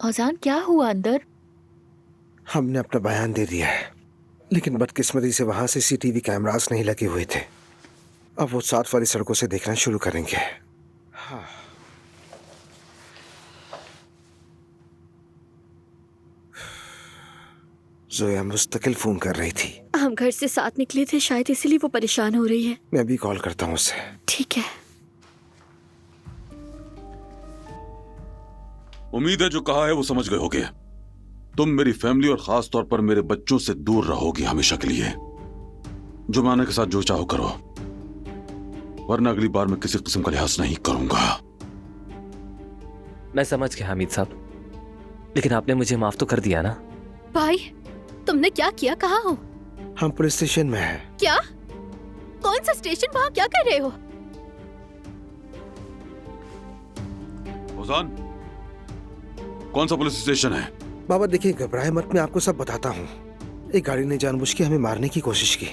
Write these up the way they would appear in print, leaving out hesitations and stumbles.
फौजान, क्या हुआ अंदर? हमने अपना बयान दे दिया है, लेकिन बदकिस्मती से वहां सीसीटीवी कैमरास नहीं लगे हुए थे। अब वो साथ वाली सड़कों से देखना शुरू करेंगे। हाँ। जोया मुस्तकिल फोन कर रही थी। हम घर से साथ निकले थे, शायद इसीलिए वो परेशान हो रही है। मैं अभी कॉल करता हूँ उसे। ठीक है। उम्मीद है जो कहा है वो समझ गए होगे। तुम मेरी फैमिली और खास तौर पर मेरे बच्चों से दूर रहोगी हमेशा के लिए। जुमाना के साथ जो चाहो करो, वरना अगली बार मैं किसी किस्म का लिहाज नहीं करूंगा। मैं समझ गया हामिद साहब, लेकिन आपने मुझे माफ तो कर दिया ना। भाई, तुमने क्या किया? कहाँ हो? हम पुलिस स्टेशन में हैं। क्या? कौन सा स्टेशन? वहाँ क्या कर रहे हो? फौजान, कौन सा पुलिस स्टेशन है? बाबा देखिए, घबराए मत, मैं आपको सब बताता हूँ। एक गाड़ी ने जानबूझ के हमें मारने की कोशिश की,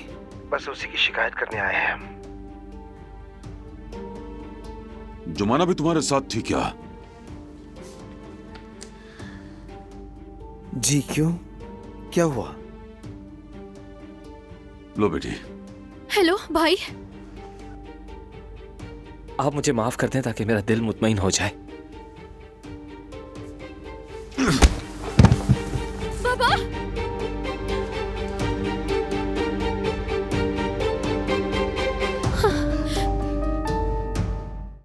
बस उसी की शिकायत करने आए हैं हम। जुमाना भी तुम्हारे साथ थी क्या? जी क्यों, क्या हुआ? लो बेटी। हेलो भाई। आप मुझे माफ कर दें ताकि मेरा दिल मुतमईन हो जाए। बाबा!